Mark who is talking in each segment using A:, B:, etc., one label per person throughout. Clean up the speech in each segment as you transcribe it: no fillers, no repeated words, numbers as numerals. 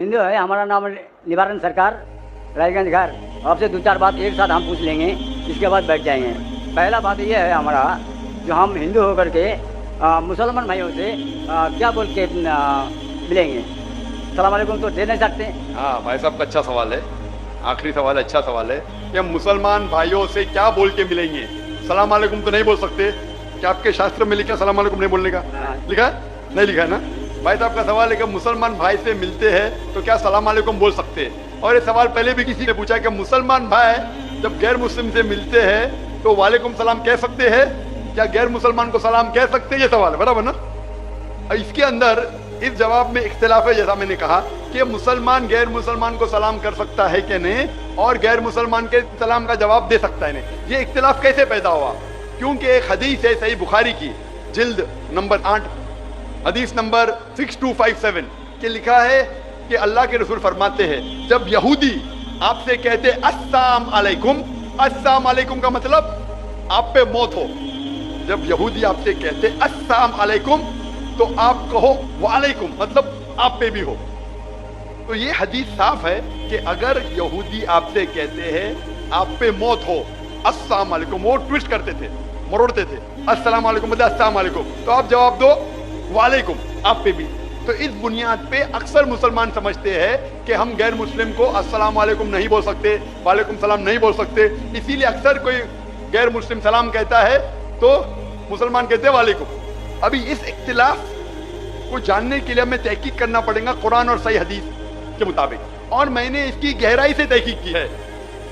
A: हिंदू है। हमारा नाम निवारण सरकार, रायगंज घर। आपसे दो चार बात एक साथ हम पूछ लेंगे, इसके बाद बैठ जाएंगे। पहला बात ये है हमारा, जो हम हिंदू होकर के मुसलमान भाइयों से क्या बोल के मिलेंगे? सलाम अलैकुम तो दे नहीं सकते।
B: हाँ भाई साहब का अच्छा सवाल है, आखिरी सवाल है, अच्छा सवाल है कि हम मुसलमान भाइयों से क्या बोल के मिलेंगे? सलाम अलैकुम तो नहीं बोल सकते। क्या आपके शास्त्र में लिखा है सलाम अलैकुम नहीं बोलने का? लिखा है? नहीं लिखा है ना। भाई साहब का सवाल है कि मुसलमान भाई से मिलते हैं तो क्या सलाम अलैकुम बोल सकते हैं? और ये सवाल पहले भी किसी ने पूछा कि मुसलमान भाई जब गैर मुस्लिम से मिलते हैं तो वालेकुम सलाम कह सकते हैं? क्या गैर मुसलमान को सलाम कह सकते हैं? ये सवाल है, बराबर ना। इसके अंदर इस जवाब में इख्तिलाफ है, जैसा मैंने कहा कि मुसलमान गैर मुसलमान को सलाम कर सकता है कि नहीं, और गैर मुसलमान के सलाम का जवाब दे सकता है नहीं। ये इख्तिलाफ कैसे पैदा हुआ? क्योंकि एक हदीस है सही बुखारी की, जिल्द नंबर 8, हदीस नंबर 6257 के लिखा है कि अल्लाह के रसूल फरमाते हैं, जब यहूदी आपसे कहते अस्सलाम अलैकुम, अस्सलाम अलैकुम का मतलब आप पे मौत हो। जब यहूदी आपसे कहते अस्सलाम अलैकुम तो आप कहो वालेकुम, मतलब आप पे भी हो। तो ये हदीस साफ है कि अगर यहूदी आपसे कहते हैं आप पे मौत हो, अस्सलाम अलैकुम, वो ट्विस्ट करते थे, मरोड़ते थे, अस्सलाम अलैकुम मतलब अस्सलाम अलैकुम, तो आप जवाब दो वालेकुम, आप पे भी। तो इस बुनियाद पे अक्सर मुसलमान समझते हैं कि हम गैर मुस्लिम को अस्सलाम वालेकुम नहीं बोल सकते, वालेकुम सलाम नहीं बोल सकते। इसीलिए अक्सर कोई गैर मुस्लिम सलाम कहता है तो मुसलमान कहते हैं वालेकुम। अभी इस इख्तिलाफ को जानने के लिए हमें तहकीक करना पड़ेगा कुरान और सही हदीस के मुताबिक, और मैंने इसकी गहराई से तहकीक की है।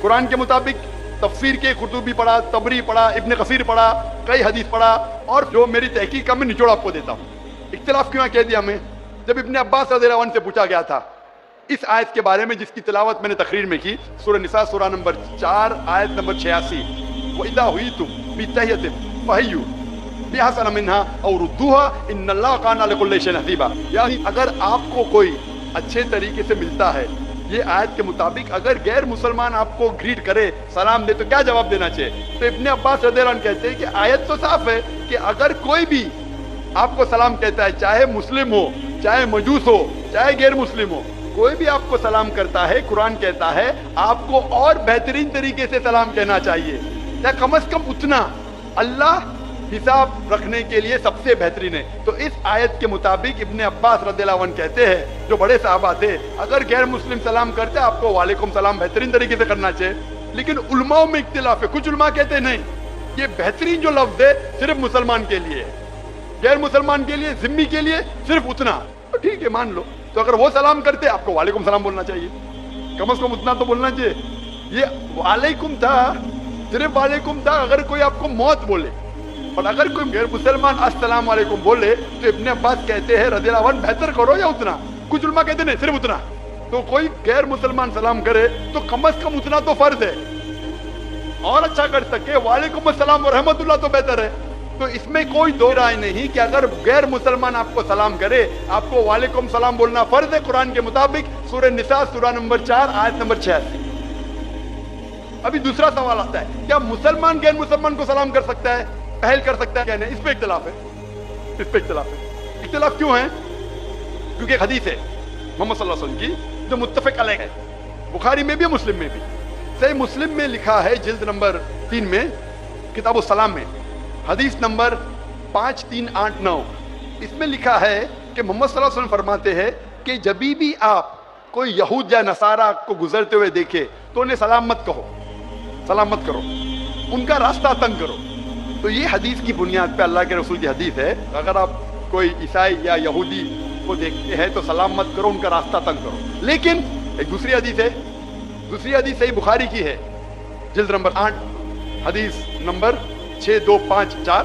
B: कुरान के मुताबिक तफसीर के कुतुबी पढ़ा, तबरी पढ़ा, इब्न कसीर पढ़ा, कई हदीस पढ़ा, और जो मेरी तहकीक का मैं निचोड़ आपको देता हूँ। इख्तिलाफ क्यों कह दिया मैं? जब इब्न अब्बास रज़ियल्लाहु अन्हु से पूछा गया था इस आयत के बारे में, जिसकी तिलावत मैंने तकरीर में की, सूरह निसा सूरह नंबर 4 आयत नंबर 86, वइदा हुईतुम बितहियतिन फहय्यू बिहसन मिन्हा औ रुद्दूहा इन्नल्लाह काना लिकुल्लि शैइन हसीबा। यानी अगर आपको कोई अच्छे तरीके से मिलता है, ये आयत के मुताबिक अगर गैर मुसलमान आपको ग्रीट करे, सलाम दे, तो क्या जवाब देना चाहिए? तो इब्न अब्बास रज़ियल्लाहु अन्हु कहते हैं कि आयत तो साफ है कि अगर कोई भी आपको सलाम कहता है, चाहे मुस्लिम हो, चाहे मजूस हो, चाहे गैर मुस्लिम हो, कोई भी आपको सलाम करता है, कुरान कहता है आपको और बेहतरीन तरीके से सलाम कहना चाहिए, या कम से कम उतना। अल्लाह हिसाब रखने के लिए सबसे बेहतरीन है। तो इस आयत के मुताबिक इब्न अब्बास रज़ियल्लाहु अन्हु कहते हैं, जो बड़े सहाबा थे, अगर गैर मुस्लिम सलाम करते हैं आपको वालेकुम सलाम बेहतरीन तरीके से करना चाहिए। लेकिन उलमाओं में इख्तिलाफ है। कुछ उलमा कहते नहीं, ये बेहतरीन जो लफ्ज है सिर्फ मुसलमान के लिए, गैर मुसलमान के लिए, जिम्मी के लिए सिर्फ उतना। तो ठीक है, मान लो। तो अगर वो सलाम करते आपको वालेकुम सलाम बोलना चाहिए, कम से कम उतना तो बोलना चाहिए। ये वालेकुम था, सिर्फ वालेकुम था अगर कोई आपको मौत बोले, और अगर कोई गैर मुसलमान अस्सलाम वालेकुम बोले तो इब्न अब्बास कहते हैं रज़ियल्लाहु अन्हु बेहतर करो या उतना। कुछ उलमा कहते नहीं सिर्फ उतना। तो कोई गैर मुसलमान सलाम करे तो कम से कम उतना तो फर्ज है, और अच्छा कर सके वालेकुम अस्सलाम व रहमतुल्लाह तो बेहतर है। तो इसमें कोई दो राय नहीं कि अगर गैर मुसलमान आपको सलाम करे आपको वालेकुम सलाम बोलना फर्ज है कुरान के मुताबिक, सूरह निसा सूरह नंबर 4 आयत नंबर 86। अभी दूसरा सवाल आता है, क्या मुसलमान गैर मुसलमान को सलाम कर सकता है, पहल कर सकता है क्या नहीं? इस पे इख्तिलाफ है। इस पे इख्तिलाफ है। इख्तिलाफ क्यों है? क्योंकि एक हदीस है मोहम्मद सल्लल्लाहु अलैहि वसल्लम की जो मुत्तफक अलैह है, बुखारी में भी मुस्लिम में भी। सही मुस्लिम में लिखा है जिल्द नंबर 3 में, किताब सलाम में, हदीस नंबर 5389। इसमें लिखा है कि मोहम्मद सल्लल्लाहु अलैहि वसल्लम फरमाते हैं कि जब भी आप कोई यहूद या नसारा को गुजरते हुए देखे तो उन्हें सलाम मत कहो, सलाम मत करो, उनका रास्ता तंग करो। तो ये हदीस की बुनियाद पे अल्लाह के रसूल की हदीस है, अगर आप कोई ईसाई या यहूदी को देखते हैं तो सलाम मत करो, उनका रास्ता तंग करो। लेकिन एक दूसरी हदीस है, दूसरी हदीस सही बुखारी की है, जिल्द नंबर 8 हदीस नंबर 6254।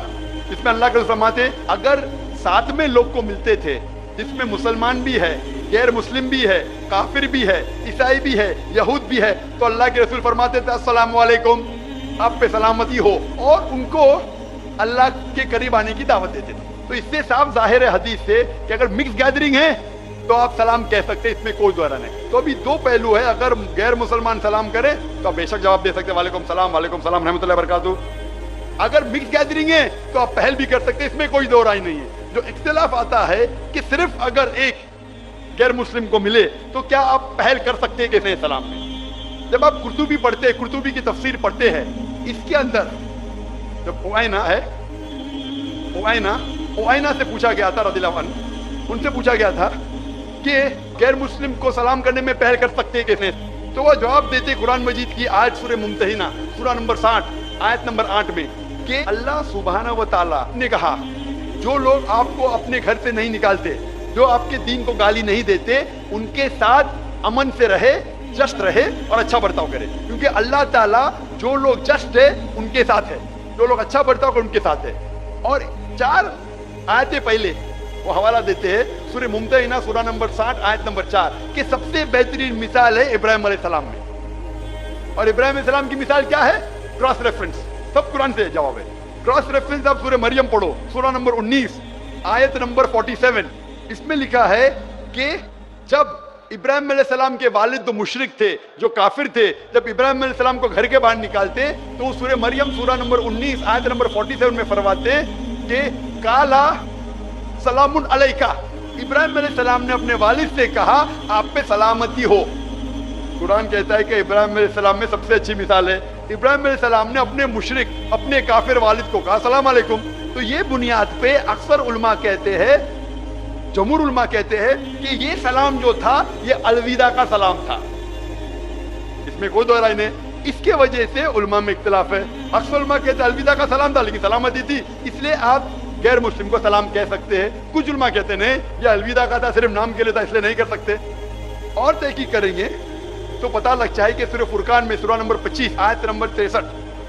B: इसमें अल्लाह के रसूल फरमाते हैं अगर साथ में लोग को मिलते थे जिसमें मुसलमान भी है, गैर मुस्लिम भी है, काफिर भी है, ईसाई भी है, यहूद भी है, तो अल्लाह के रसूल फरमाते थे अस्सलाम वालेकुम, आप पे सलामती हो, और उनको अल्लाह के करीब आने की दावत देते थे। तो इससे साफ जाहिर है हदीस से कि अगर मिक्स गैदरिंग है तो आप सलाम कह सकते हैं, इसमें कोई द्वारा नहीं। तो अभी दो पहलू है, अगर गैर मुसलमान सलाम करे तो आप बेशक जवाब दे सकते वालेकुम सलाम रहमतुल्लाहि व बरकातुहू। अगर मिक्स गैदरिंग है तो आप पहल भी कर सकते हैं, इसमें कोई दो राय नहीं है। जो इख्तिलाफ आता है कि सिर्फ अगर एक गैर मुस्लिम को मिले तो क्या आप पहल कर सकते हैं कि सलाम में? जब आप कुर्तुबी पढ़ते हैं, कुर्तुबी की तफसीर पढ़ते हैं, इसके अंदर जब उआइना है, उआइना से पूछा गया था रज़ियल्लाहु अन्हु, उनसे पूछा गया था कि गैर मुस्लिम को सलाम करने में पहल कर सकते हैं कैसे? तो वो जवाब देते कुरान मजीद की आयत सूरह मुम्तहिना सूरह नंबर 60 आयत नंबर 8 में कि अल्लाह सुब्हानहू व तआला ने कहा, जो लोग आपको अपने घर से नहीं निकालते, जो आपके दीन को गाली नहीं देते, उनके साथ अमन से रहे, जस्ट रहे और अच्छा बर्ताव करे, क्योंकि अल्लाह ताला जो लोग जस्ट है उनके साथ है, जो लोग अच्छा बर्ताव करे उनके साथ है। और 4 आयतें पहले वो हवाला देते हैं सूरह मुम्तहिना सूरह नंबर 60 आयत नंबर 4 कि सबसे बेहतरीन मिसाल है इब्राहिम अलैहिस्सलाम में। और इब्राहिम अलैहिस्सलाम की मिसाल क्या है? क्रॉस रेफरेंस, सब कुरान से जवाब है। क्रॉस रेफरेंस आप सूरह मरियम पढ़ो, सूरह नंबर 19 आयत नंबर 47, इसमें लिखा है कि जब इब्राहिम अलैहिस्सलाम के वालिद तो मुशरिक थे, जो काफिर थे, जब इब्राहिम अलैहिस्सलाम को घर के बाहर निकालते तो सूरह मरियम सूरह नंबर 19 आयत नंबर 47 में फरमाते कि काला सलामुन अलैका, इब्राहिम अलैहिस्सलाम ने अपने वालिद से कहा आप पे सलामती हो। कुरान कहता है कि इब्राहिम अलैहिस्सलाम में सबसे अच्छी मिसाल है, इब्राहिम अलैहिस्सलाम ने अपने मुशरिक, अपने काफिर वालिद को कहा सलाम अलैकुम। तो ये बुनियाद पे अक्सर उलमा कहते हैं, जमहूर उलमा कहते हैं कि ये सलाम जो था ये अलविदा का सलाम था, इसमें कोई दो राय नहीं। इसके वजह से उलमा में इख्तिलाफ है। अक्सर उलमा कहते हैं अलविदा का सलाम था लेकिन सलामती थी, इसलिए आप गैर मुस्लिम को सलाम कह सकते हैं। कुछ उलमा कहते नहीं ये अलविदा का था, सिर्फ नाम के लिए था, इसलिए नहीं कर सकते। और तहकीक करेंगे तो पता लग जाए कि सूरह फुरकान में सूरह नंबर 25 आयत नंबर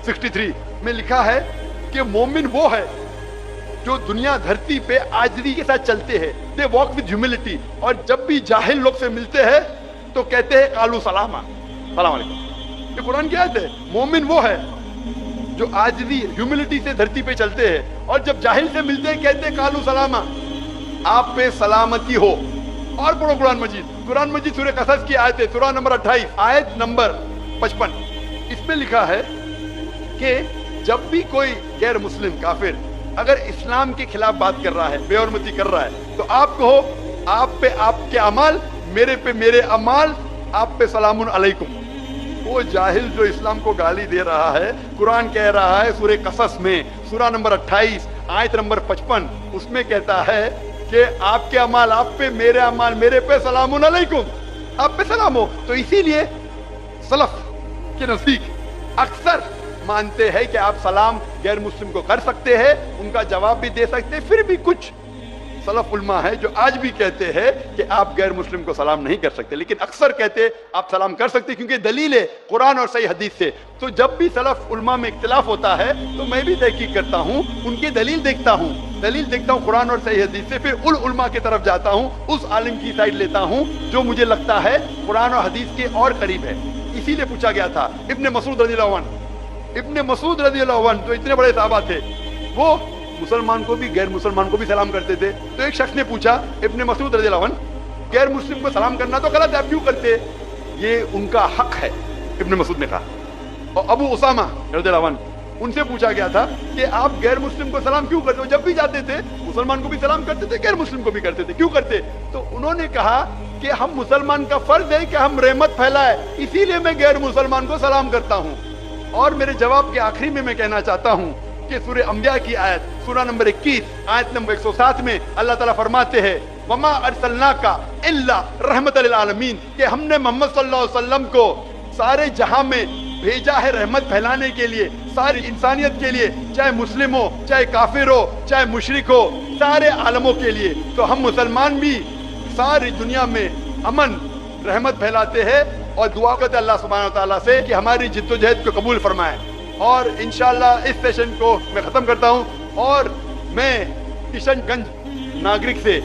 B: 63 में लिखा है कि मोमिन वो है जो दुनिया धरती पे आजिज़ी के साथ चलते हैं, दे वॉक विद ह्यूमिलिटी, और जब भी जाहिल लोग से मिलते हैं तो कहते हैं कालू सलामा, सलाम अलैकुम। ये कुरान की आयत है। मोमिन वो है जो आजिज़ी ह्यूमिलिटी से धरती पे चलते हैं और जब जाहिल से मिलते हैं कहते हैं कालू सलामा, आप पे सलामती हो। और पढ़ो कुरान मजीद सूरह कसस की आयत है, सूरह नंबर 28 आयत नंबर 55, इसमें लिखा है कि जब भी कोई गैर मुस्लिम काफिर अगर इस्लाम के खिलाफ बात कर रहा है, बेहरमती कर रहा है, तो आप कहो आप पे आपके अमाल, मेरे पे मेरे अमाल, आप पे सलामुन अलैकुम। वो जाहिल जो इस्लाम को गाली दे रहा है, कुरान कह रहा है सूरह कसस में सूरह नंबर 28 आयत नंबर 55, उसमें कहता है कि आपके अमाल आप पे, मेरे अमाल मेरे पे, सलामुन अलैकुम, आप पे सलाम हो। तो इसीलिए सलफ के नजदीक अक्सर मानते हैं कि आप सलाम गैर मुस्लिम को कर सकते हैं, उनका जवाब भी दे सकते हैं। फिर भी कुछ सलफ उलमा है जो आज भी कहते हैं कि आप गैर मुस्लिम को सलाम नहीं कर सकते, लेकिन अक्सर कहते हैं आप सलाम कर सकते, क्योंकि दलील है कुरान और सही हदीस से। तो जब भी सलफ उलमा में इख्तिलाफ होता है तो मैं भी तहकीक करता हूँ, उनकी दलील देखता हूँ कुरान और सही हदीस से, फिर उल उलमा की तरफ जाता हूँ, उस आलिम की साइड लेता हूँ जो मुझे लगता है कुरान और हदीस के और करीब है। इसीलिए पूछा गया था इब्ने मसूद रज़ियल्लाहु अन्हु, जो इतने बड़े सहाबा थे, वो मुसलमान को भी गैर मुसलमान को भी सलाम करते थे। तो एक शख्स ने पूछा इब्ने मसूद रज़ियल्लाहु अन्हु, गैर मुस्लिम को सलाम करना तो गलत है, आप क्यों करते? ये उनका हक है, इब्ने मसूद ने कहा। और अबू उसामा रज़ियल्लाहु अन्हु, उनसे पूछा गया था कि आप गैर मुस्लिम को सलाम क्यों करते हो? जब भी जाते थे मुसलमान को भी सलाम करते थे, गैर मुस्लिम को भी करते थे, क्यों करते? तो उन्होंने कहा कि हम मुसलमान का फर्ज है कि हम रहमत फैलाए, इसीलिए मैं गैर मुसलमान को सलाम करता हूँ। और मेरे जवाब के आखिरी में मैं कहना चाहता हूँ कि सूरह अंबिया की आयत सूरह नंबर 21 आयत नंबर 107 में अल्लाह ताला फरमाते हैं वमा अरसलनाका इल्ला रहमतल लिल आलमीन, कि हमने मोहम्मद सल्लल्लाहु अलैहि वसल्लम को सारे जहां में भेजा है रहमत फैलाने के लिए, सारी इंसानियत के लिए, चाहे मुस्लिम हो, चाहे काफिर हो, चाहे मुशरिक हो, सारे आलमों के लिए। तो हम मुसलमान भी सारी दुनिया में अमन रहमत फैलाते हैं और दुआ करते अल्लाह सुब्हानहू व तआला से कि हमारी जिद्दोजहद को कबूल फरमाए। और इंशाअल्लाह इस सेशन को मैं ख़त्म करता हूँ। और मैं किशनगंज नागरिक से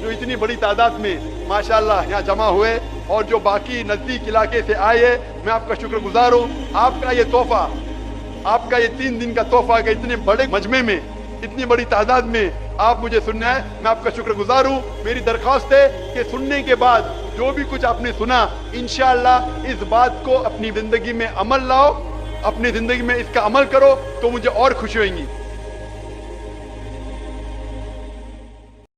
B: जो इतनी बड़ी तादाद में माशाअल्लाह यहाँ जमा हुए और जो बाकी नज़दीक इलाके से आए, मैं आपका शुक्रगुजार हूँ। आपका ये तोहफा, आपका ये 3 दिन का तोहफा कि इतने बड़े मजमे में, इतनी बड़ी तादाद में आप मुझे सुनना है, मैं आपका शुक्रगुजार हूँ। मेरी दरख्वास्त है कि सुनने के बाद जो भी कुछ आपने सुना, इंशाअल्लाह इस बात को अपनी ज़िंदगी में अमल लाओ, अपनी ज़िंदगी में इसका अमल करो तो मुझे और खुशी होगी।